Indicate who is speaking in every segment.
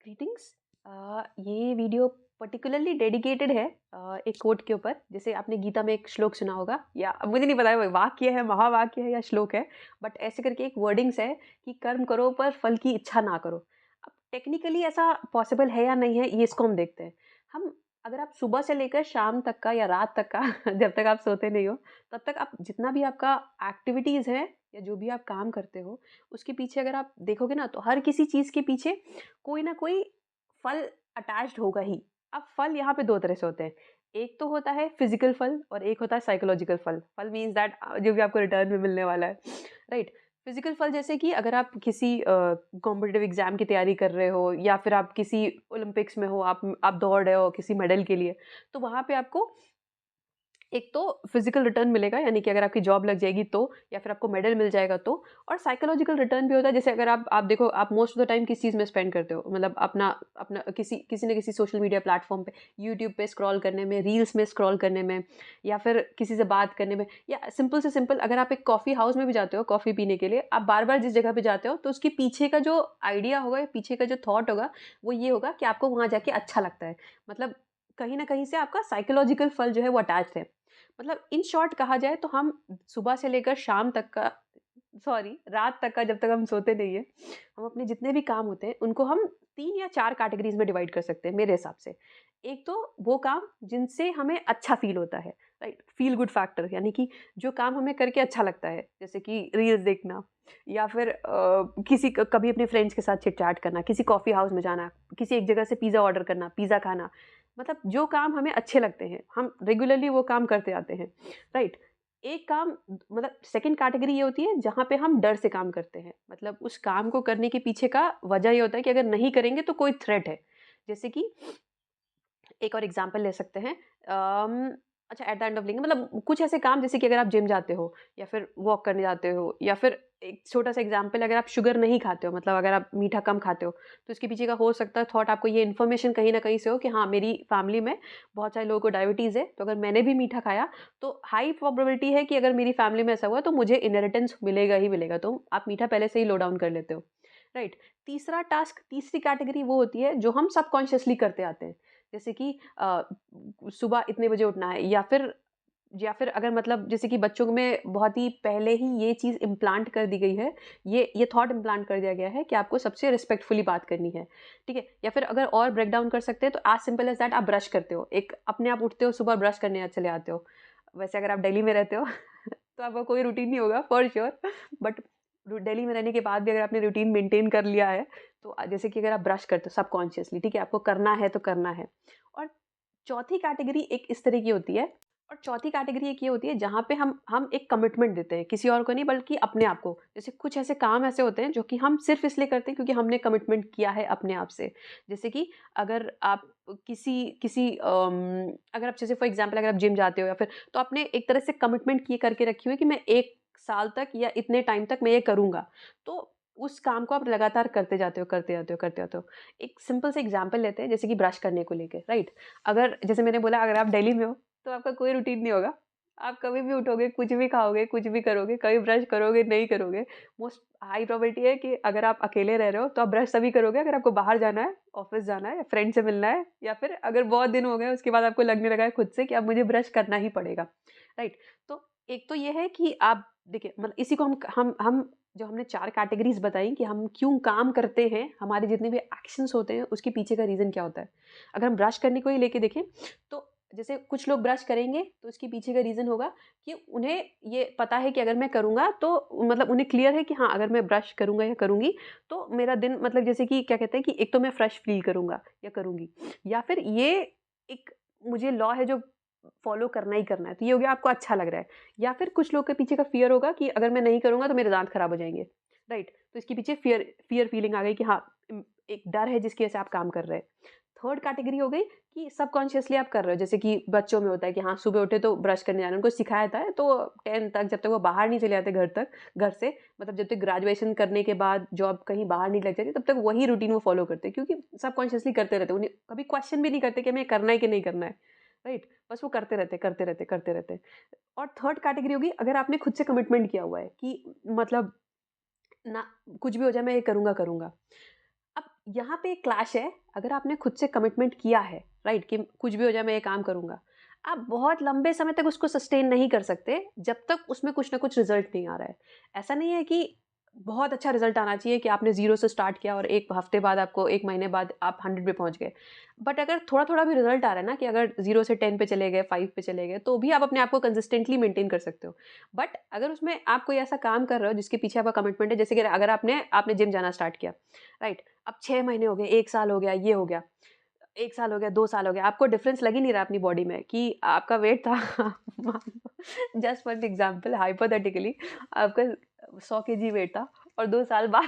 Speaker 1: Greetings. ये video particularly dedicated है एक कोट के ऊपर। जैसे आपने गीता में एक श्लोक सुना होगा, या अब मुझे नहीं पता है वो वाक्य है, महावाक्य है या श्लोक है, बट ऐसे करके एक वर्डिंग्स है कि कर्म करो पर फल की इच्छा ना करो। अब टेक्निकली ऐसा पॉसिबल है या नहीं है, ये इसको हम देखते हैं। हम अगर आप सुबह से लेकर शाम तक का या रात तक का जब तक आप सोते नहीं हो, तब तक आप जितना भी आपका एक्टिविटीज़ है या जो भी आप काम करते हो, उसके पीछे अगर आप देखोगे ना, तो हर किसी चीज़ के पीछे कोई ना कोई फल अटैच्ड होगा ही। अब फल यहाँ पे 2 तरह से होते हैं। एक तो होता है फिज़िकल फल और एक होता है साइकोलॉजिकल फल। फल मीन्स दैट जो भी आपको रिटर्न में मिलने वाला है, राइट? फिज़िकल फल जैसे कि अगर आप किसी कॉम्पिटिटिव एग्ज़ाम की तैयारी कर रहे हो, या फिर आप किसी ओलंपिक्स में हो, आप दौड़ रहे हो किसी मेडल के लिए, तो वहाँ पे आपको एक तो फिजिकल रिटर्न मिलेगा, यानी कि अगर आपकी जॉब लग जाएगी तो, या फिर आपको मेडल मिल जाएगा तो। और साइकोलॉजिकल रिटर्न भी होता है, जैसे अगर आप देखो, आप मोस्ट ऑफ द टाइम किस चीज़ में स्पेंड करते हो, मतलब अपना अपना किसी किसी न किसी सोशल मीडिया प्लेटफॉर्म पे, यूट्यूब पे स्क्रॉल करने में, रील्स में स्क्रॉल करने में, या फिर किसी से बात करने में, या सिंपल से सिंपल अगर आप एक कॉफ़ी हाउस में भी जाते हो कॉफ़ी पीने के लिए, आप बार बार जिस जगह पे जाते हो, तो उसके पीछे का जो आइडिया होगा या पीछे का जो थॉट होगा, वो ये होगा कि आपको वहाँ जाके अच्छा लगता है। मतलब कहीं ना कहीं से आपका साइकोलॉजिकल फल जो है वो अटैच है। मतलब इन शॉर्ट कहा जाए तो हम सुबह से लेकर शाम तक का, सॉरी, रात तक का, जब तक हम सोते नहीं है, हम अपने जितने भी काम होते हैं उनको हम 3 या 4 कैटेगरीज़ में डिवाइड कर सकते हैं मेरे हिसाब से। एक तो वो काम जिनसे हमें अच्छा फ़ील होता है, राइट? फ़ील गुड फैक्टर, यानी कि जो काम हमें करके अच्छा लगता है, जैसे कि रील्स देखना, या फिर किसी क कभी अपने फ्रेंड्स के साथ चिट-चैट करना, किसी कॉफ़ी हाउस में जाना, किसी एक जगह से पिज़्ज़ा ऑर्डर करना, पिज़्ज़ा खाना। मतलब जो काम हमें अच्छे लगते हैं, हम रेगुलरली वो काम करते आते हैं, राइट? एक काम, मतलब सेकंड कैटेगरी ये होती है जहाँ पे हम डर से काम करते हैं। मतलब उस काम को करने के पीछे का वजह ये होता है कि अगर नहीं करेंगे तो कोई थ्रेट है। जैसे कि एक और एग्ज़ाम्पल ले सकते हैं। अच्छा, at the end of link, मतलब कुछ ऐसे काम, जैसे कि अगर आप जिम जाते हो, या फिर वॉक करने जाते हो, या फिर एक छोटा-सा एग्ज़ाम्पल, अगर आप शुगर नहीं खाते हो, मतलब अगर आप मीठा कम खाते हो, तो इसके पीछे का हो सकता है थॉट, आपको ये इन्फॉर्मेशन कहीं न कहीं से हो कि हाँ, मेरी फैमिली में बहुत सारे लोगों को डायबिटीज़ है, तो अगर मैंने भी मीठा खाया, तो हाई प्रोबेबिलिटी है कि अगर मेरी फैमिली में ऐसा हुआ, तो मुझे इनहेरिटेंस मिलेगा ही मिलेगा। तो आप मीठा पहले से ही लो डाउन कर लेते हो, राइट? तीसरा टास्क, तीसरी कैटेगरी वो होती है जो हम सबकॉन्शियसली करते आते हैं। जैसे कि सुबह इतने बजे उठना है, या फिर अगर, मतलब जैसे कि बच्चों में बहुत ही पहले ही ये चीज़ इम्प्लांट कर दी गई है, ये थॉट इम्प्लांट कर दिया गया है कि आपको सबसे रिस्पेक्टफुली बात करनी है, ठीक है? या फिर अगर और ब्रेक डाउन कर सकते हैं, तो एज़ सिंपल एज़ दैट, आप ब्रश करते हो, एक अपने आप उठते हो, सुबह ब्रश करने चले आते हो। वैसे अगर आप दिल्ली में रहते हो तो आपका कोई रूटीन नहीं होगा फॉर श्योर, बट दिल्ली में रहने के बाद भी अगर आपने रूटीन मेंटेन कर लिया है, तो जैसे कि अगर आप ब्रश करते हो सबकॉन्शियसली, ठीक है? आपको करना है तो करना है। और चौथी कैटेगरी एक इस तरह की होती है, और चौथी कैटेगरी एक ये होती है जहाँ पे हम एक कमिटमेंट देते हैं, किसी और को नहीं बल्कि अपने आप को। जैसे कुछ ऐसे काम ऐसे होते हैं जो कि हम सिर्फ़ इसलिए करते हैं क्योंकि हमने कमिटमेंट किया है अपने आप से। जैसे कि अगर आप किसी किसी अगर आप, जैसे फॉर एग्ज़ाम्पल, अगर आप जिम जाते हो, या फिर, तो आपने एक तरह से कमिटमेंट किए करके रखी हुई है कि मैं 1 साल तक या इतने टाइम तक मैं ये करूँगा। तो उस काम को आप लगातार करते जाते हो, करते जाते हो, करते जाते हो। एक सिंपल सा एग्ज़ाम्पल लेते हैं, जैसे कि ब्रश करने को लेके, राइट? अगर, जैसे मैंने बोला, अगर आप दिल्ली में हो, तो आपका कोई रूटीन नहीं होगा। आप कभी भी उठोगे, कुछ भी खाओगे, कुछ भी करोगे, कभी ब्रश करोगे, नहीं करोगे। मोस्ट हाई प्रोबेबिलिटी है कि अगर आप अकेले रह रहे हो, तो आप ब्रश तभी करोगे अगर आपको बाहर जाना है, ऑफ़िस जाना है, या फ्रेंड से मिलना है, या फिर अगर बहुत दिन हो गए, उसके बाद आपको लगने लगा है खुद से कि अब मुझे ब्रश करना ही पड़ेगा, राइट? तो एक तो ये है कि आप देखिए, मतलब इसी को हम जो हमने 4 कैटेगरीज़ बताई कि हम क्यों काम करते हैं, हमारे जितने भी एक्शंस होते हैं, उसके पीछे का रीज़न क्या होता है। अगर हम ब्रश करने को ही लेके देखें, तो जैसे कुछ लोग ब्रश करेंगे, तो उसके पीछे का रीज़न होगा कि उन्हें ये पता है कि अगर मैं करूँगा, तो मतलब उन्हें क्लियर है कि हाँ, अगर मैं ब्रश करूँगा या करूँगी, तो मेरा दिन, मतलब जैसे कि क्या कहते हैं कि एक तो मैं फ्रेश फ़ील करूँगा या करूँगी, या फिर ये एक मुझे लॉ है जो फ़ॉलो करना ही करना है, तो ये हो गया, आपको अच्छा लग रहा है। या फिर कुछ लोग के पीछे का फ़ियर होगा कि अगर मैं नहीं करूँगा तो मेरे दाँत खराब हो जाएँगे, राइट? तो इसके पीछे फ़ियर फ़ियर फ़ीलिंग आ गई कि हाँ, एक डर है जिसकी वजह से आप काम कर रहे हैं। थर्ड कैटेगरी हो गई कि सबकॉन्शियसली आप कर रहे हो, जैसे कि बच्चों में होता है कि हाँ, सुबह उठे तो ब्रश करने जाना है, उनको सिखाया था, तो 10 तक जब तक वो बाहर नहीं चले जाते घर से, मतलब जब तक ग्रेजुएशन करने के बाद जॉब कहीं बाहर नहीं लग जाती, तब तक वही रूटीन वो फ़ॉलो करते हैं, क्योंकि सबकॉन्शियसली करते रहते हैं। उन्हें कभी क्वेश्चन भी नहीं करते कि हमें करना है कि नहीं करना है, राइट? बस वो करते रहते, करते रहते, करते रहते। और थर्ड कैटेगरी होगी, अगर आपने खुद से कमिटमेंट किया हुआ है कि मतलब ना, कुछ भी हो जाए मैं ये करूँगा, करूँगा। अब यहाँ पे एक क्लैश है। अगर आपने खुद से कमिटमेंट किया है, राइट, कि कुछ भी हो जाए मैं ये काम करूँगा, आप बहुत लंबे समय तक उसको सस्टेन नहीं कर सकते जब तक उसमें कुछ ना कुछ रिजल्ट नहीं आ रहा है। ऐसा नहीं है कि बहुत अच्छा रिजल्ट आना चाहिए कि आपने ज़ीरो से स्टार्ट किया और 1 हफ्ते बाद आपको 1 महीने बाद आप 100 पे पहुँच गए। बट अगर थोड़ा-थोड़ा भी रिजल्ट आ रहा है ना, कि अगर 0 से 10 पे चले गए, 5 पे चले गए, तो भी आप अपने आप को कंसिस्टेंटली मेंटेन कर सकते हो। बट अगर उसमें आप कोई ऐसा काम कर रहे हो जिसके पीछे आपका कमिटमेंट है, जैसे कि अगर आपने आपने जिम जाना स्टार्ट किया, राइट? अब 6 महीने हो गए, 1 साल हो गया, ये हो गया। 1 साल हो गया, 2 साल हो गया, आपको डिफरेंस लग ही नहीं रहा अपनी बॉडी में कि आपका वेट था मान लो, जस्ट फॉर एग्जांपल हाइपोथेटिकली आपका 100 केजी वेट था और 2 साल बाद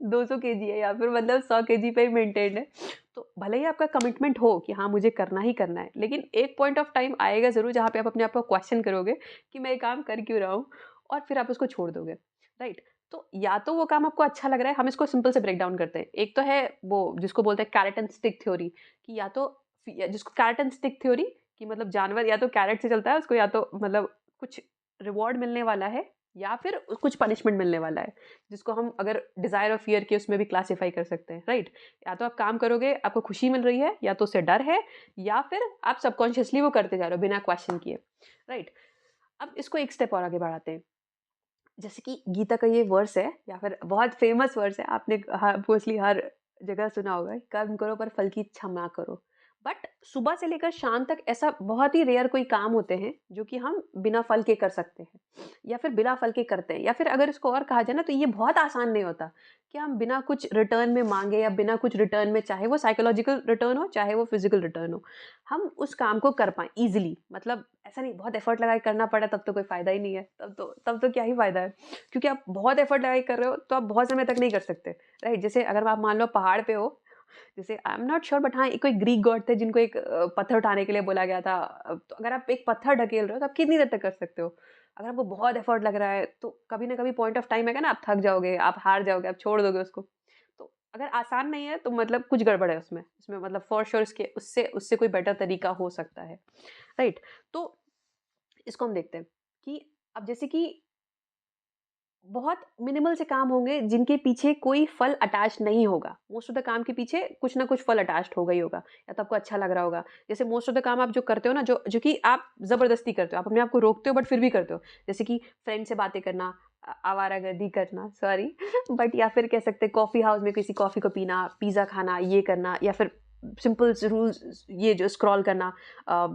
Speaker 1: 200 केजी है, या फिर मतलब 100 केजी पे ही मेंटेन्ड है। तो भले ही आपका कमिटमेंट हो कि हाँ, मुझे करना ही करना है, लेकिन एक पॉइंट ऑफ टाइम आएगा ज़रूर जहाँ पे आप अपने आप को क्वेश्चन करोगे कि मैं ये काम कर क्यों रहा हूँ, और फिर आप उसको छोड़ दोगे, राइट? तो या तो वो काम आपको अच्छा लग रहा है, हम इसको सिंपल से ब्रेक डाउन करते हैं। एक तो है वो जिसको बोलते हैं कैरेट एंड स्टिक थ्योरी, कि या तो जिसको कैरेट एंड स्टिक थ्योरी, कि मतलब जानवर या तो कैरेट से चलता है, उसको या तो मतलब कुछ रिवॉर्ड मिलने वाला है या फिर कुछ पनिशमेंट मिलने वाला है, जिसको हम अगर डिजायर और फियर के उसमें भी क्लासिफाई कर सकते हैं, राइट? या तो आप काम करोगे, आपको खुशी मिल रही है, या तो उससे डर है, या फिर आप सबकॉन्शियसली वो करते जा रहे हो बिना क्वेश्चन किए, राइट? अब इसको एक स्टेप और आगे बढ़ाते हैं। जैसे कि गीता का ये वर्स है, या फिर बहुत फेमस वर्स है, आपने मोस्टली हर जगह सुना होगा, कर्म करो पर फल की इच्छा ना करो। बट सुबह से लेकर शाम तक ऐसा बहुत ही रेयर कोई काम होते हैं जो कि हम बिना फल के कर सकते हैं, या फिर बिना फल के करते हैं, या फिर अगर इसको और कहा जाए ना, तो ये बहुत आसान नहीं होता कि हम बिना कुछ रिटर्न में मांगे, या बिना कुछ रिटर्न में, चाहे वो साइकोलॉजिकल रिटर्न हो, चाहे वो फिजिकल रिटर्न हो, हम उस काम को कर पाएँ ईज़िली। मतलब ऐसा नहीं बहुत एफर्ट लगा के करना पड़ा तब तो कोई फ़ायदा ही नहीं है, तब तो क्या ही फ़ायदा है। क्योंकि आप बहुत एफर्ट लगा के कर रहे हो, तो आप बहुत समय तक नहीं कर सकते, राइट? जैसे अगर आप मान लो पहाड़ पे हो, जैसे I am not sure, but हाँ, कोई ग्रीक गॉड थे जिनको एक पत्थर उठाने के लिए बोला गया था। तो अगर आप एक पत्थर ढकेल रहे हो, तो आप कितनी देर तक कर सकते हो? अगर आपको बहुत एफर्ट लग रहा है, तो कभी ना कभी पॉइंट ऑफ टाइम आएगा ना, आप थक जाओगे, आप हार जाओगे, आप छोड़ दोगे उसको। तो अगर आसान नहीं है, तो मतलब कुछ गड़बड़ है उसमें मतलब फॉर श्योर इसके उससे उससे कोई बेटर तरीका हो सकता है, राइट? तो इसको हम देखते हैं कि अब जैसे कि बहुत मिनिमल से काम होंगे जिनके पीछे कोई फल अटैच नहीं होगा। मोस्ट ऑफ द काम के पीछे कुछ ना कुछ फल अटैच्ड होगा ही होगा, या तो आपको अच्छा लग रहा होगा। जैसे मोस्ट ऑफ द काम आप जो करते हो ना, जो जो कि आप ज़बरदस्ती करते हो, आप अपने आप को रोकते हो बट फिर भी करते हो। जैसे कि फ्रेंड से बातें करना, आवारागर्दी करना, सॉरी बट या फिर कह सकते हैं कॉफ़ी हाउस में किसी कॉफ़ी को पीना, पिज़्ज़ा खाना, ये करना, या फिर सिंपल रूल्स, ये जो स्क्रॉल करना, अ,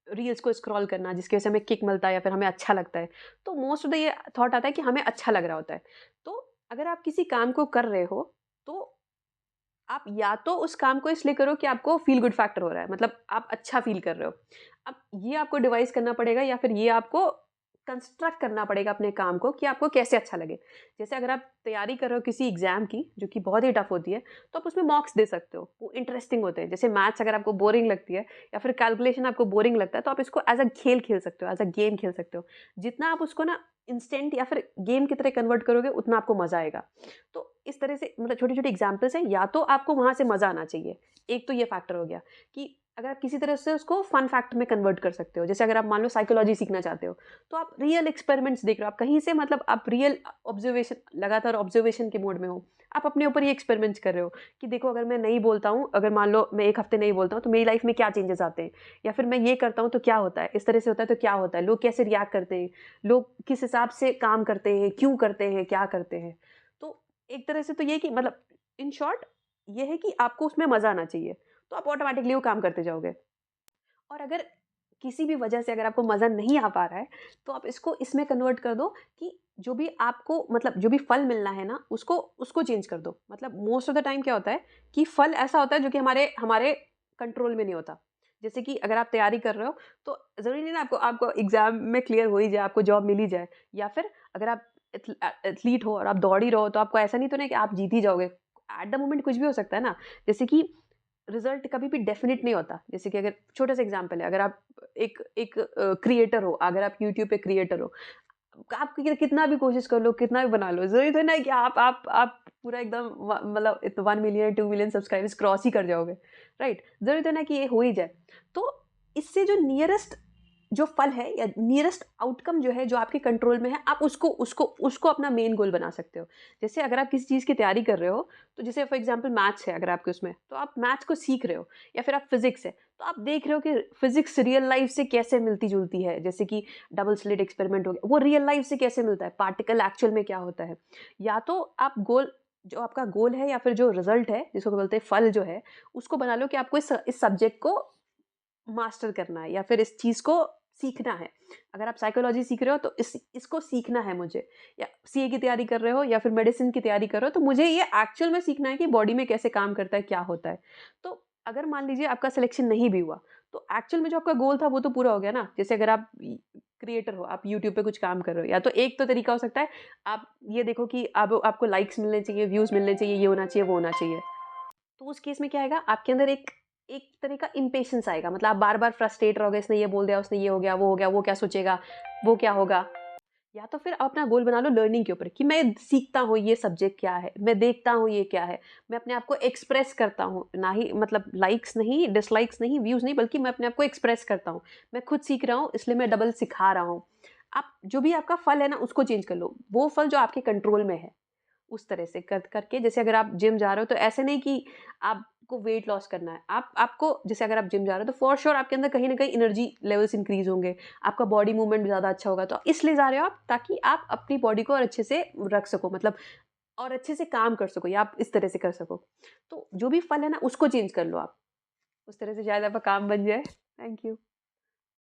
Speaker 1: रील्स को स्क्रॉल करना जिसकी वजह से हमें किक मिलता है या फिर हमें अच्छा लगता है। तो मोस्ट ऑफ द ये थॉट आता है कि हमें अच्छा लग रहा होता है। तो अगर आप किसी काम को कर रहे हो, तो आप या तो उस काम को इसलिए करो कि आपको फ़ील गुड फैक्टर हो रहा है, मतलब आप अच्छा फ़ील कर रहे हो। अब ये आपको डिवाइस करना पड़ेगा, या फिर ये आपको कंस्ट्रक्ट करना पड़ेगा अपने काम को कि आपको कैसे अच्छा लगे। जैसे अगर आप तैयारी कर रहे हो किसी एग्ज़ाम की, जो कि बहुत ही टफ़ होती है, तो आप उसमें मॉक्स दे सकते हो। वो इंटरेस्टिंग होते हैं। जैसे मैथ्स अगर आपको बोरिंग लगती है, या फिर कैलकुलेशन आपको बोरिंग लगता है, तो आप इसको एज़ अ खेल खेल सकते हो, एज़ अ गेम खेल सकते हो। जितना आप उसको ना इंस्टेंट या फिर गेम की तरह कन्वर्ट करोगे, उतना आपको मज़ा आएगा। तो इस तरह से मतलब छोटी-छोटी एग्ज़ाम्पल्स हैं, या तो आपको वहाँ से मज़ा आना चाहिए। एक तो ये फैक्टर हो गया कि अगर आप किसी तरह से उसको फन फैक्ट में कन्वर्ट कर सकते हो। जैसे अगर आप मान लो साइकोलॉजी सीखना चाहते हो, तो आप रियल एक्सपेरिमेंट्स देख रहे हो, आप कहीं से मतलब आप रियल ऑब्जर्वेशन, लगातार ऑब्जर्वेशन के मोड में हो। आप अपने ऊपर ही एक्सपेरिमेंट्स कर रहे हो कि देखो, अगर मैं नहीं बोलता हूँ, अगर मान लो मैं 1 हफ्ते नहीं बोलता हूँ, तो मेरी लाइफ़ में क्या चेंजेस आते हैं? या फिर मैं ये करता हूँ तो क्या होता है? इस तरह से होता है तो क्या होता है? लोग कैसे रिएक्ट करते हैं? लोग किस हिसाब से काम करते हैं? क्यों करते हैं? क्या करते हैं? तो एक तरह से तो ये कि मतलब इन शॉर्ट ये है कि आपको उसमें मज़ा आना चाहिए, तो आप ऑटोमैटिकली वो काम करते जाओगे। और अगर किसी भी वजह से अगर आपको मज़ा नहीं आ पा रहा है, तो आप इसको इसमें कन्वर्ट कर दो कि जो भी आपको मतलब जो भी फल मिलना है ना, उसको उसको चेंज कर दो। मतलब मोस्ट ऑफ द टाइम क्या होता है कि फल ऐसा होता है जो कि हमारे हमारे कंट्रोल में नहीं होता। जैसे कि अगर आप तैयारी कर रहे हो, तो ज़रूरी नहीं ना आपको आपको एग्ज़ाम में क्लियर हो ही जाए, आपको जॉब मिल ही जाए, या फिर अगर आप एथलीट हो और आप दौड़ ही रहो, तो आपको ऐसा नहीं तो नहीं कि आप जीत ही जाओगे। एट द मोमेंट कुछ भी हो सकता है ना। जैसे कि रिजल्ट कभी भी डेफिनिट नहीं होता। जैसे कि अगर छोटा सा एग्जांपल है, अगर आप एक एक क्रिएटर हो, अगर आप यूट्यूब पे क्रिएटर हो, आप कितना भी कोशिश कर लो, कितना भी बना लो, ज़रूरी तो नहीं कि आप पूरा एकदम मतलब 1 मिलियन 2 मिलियन सब्सक्राइबर्स क्रॉस ही कर जाओगे, राइट? ज़रूरी तो नहीं कि ये हो ही जाए। तो इससे जो नियरेस्ट जो फल है या नियरेस्ट आउटकम जो है, जो आपके कंट्रोल में है, आप उसको उसको उसको अपना मेन गोल बना सकते हो। जैसे अगर आप किसी चीज़ की तैयारी कर रहे हो, तो जैसे फॉर एग्ज़ाम्पल मैथ्स है अगर आपके उसमें, तो आप मैथ्स को सीख रहे हो, या फिर आप फिज़िक्स है, तो आप देख रहे हो कि फिज़िक्स रियल लाइफ़ से कैसे मिलती-जुलती है। जैसे कि डबल स्लिट एक्सपेरिमेंट हो गया, वो रियल लाइफ़ से कैसे मिलता है, पार्टिकल एक्चुअल में क्या होता है। या तो आप गोल, जो आपका गोल है या फिर जो रिज़ल्ट है, जिसको बोलते हैं फल जो है, उसको बना लो कि आपको इस सब्जेक्ट को मास्टर करना है या फिर इस चीज़ को सीखना है। अगर आप साइकोलॉजी सीख रहे हो तो इसको सीखना है मुझे, या सीए की तैयारी कर रहे हो या फिर मेडिसिन की तैयारी कर रहे हो, तो मुझे ये एक्चुअल में सीखना है कि बॉडी में कैसे काम करता है, क्या होता है। तो अगर मान लीजिए आपका सिलेक्शन नहीं भी हुआ, तो एक्चुअल में जो आपका गोल था वो तो पूरा हो गया ना। जैसे अगर आप क्रिएटर हो, आप यूट्यूब पे कुछ काम कर रहे हो, या तो एक तो तरीका हो सकता है, आप ये देखो कि अब आपको लाइक्स मिलने चाहिए, व्यूज़ मिलने चाहिए, ये होना चाहिए, वो होना चाहिए। तो उस केस में क्या आएगा, आपके अंदर एक एक तरह का इम्पेशंस आएगा, मतलब आप बार-बार फ्रस्ट्रेट रहोगे, इसने ये बोल दिया, उसने ये हो गया, वो क्या सोचेगा, वो क्या होगा? या तो फिर आप अपना गोल बना लो लर्निंग के ऊपर कि मैं सीखता हूँ ये सब्जेक्ट क्या है, मैं देखता हूँ ये क्या है, मैं अपने आप को एक्सप्रेस करता हूँ, ना ही मतलब लाइक्स नहीं, डिसलाइक्स नहीं, व्यूज़ नहीं, बल्कि मैं अपने आप को एक्सप्रेस करता हूँ। मैं खुद सीख रहा हूँ, इसलिए मैं डबल सिखा रहा हूँ। आप जो भी आपका फल है ना, उसको चेंज कर लो, वो फल जो आपके कंट्रोल में है। उस तरह से कर करके, जैसे अगर आप जिम जा रहे हो, तो ऐसे नहीं कि आपको वेट लॉस करना है। आपको जैसे अगर आप जिम जा रहे हो, तो फॉर श्योर आपके अंदर कहीं न कहीं एनर्जी लेवल्स इंक्रीज़ होंगे, आपका बॉडी मूवमेंट ज़्यादा अच्छा होगा। तो इसलिए जा रहे हो आप, ताकि आप अपनी बॉडी को और अच्छे से रख सको, मतलब और अच्छे से काम कर सको, या आप इस तरह से कर सको। तो जो भी फल है ना, उसको चेंज कर लो आप। उस तरह से शायद आपका काम बन जाए। Thank you.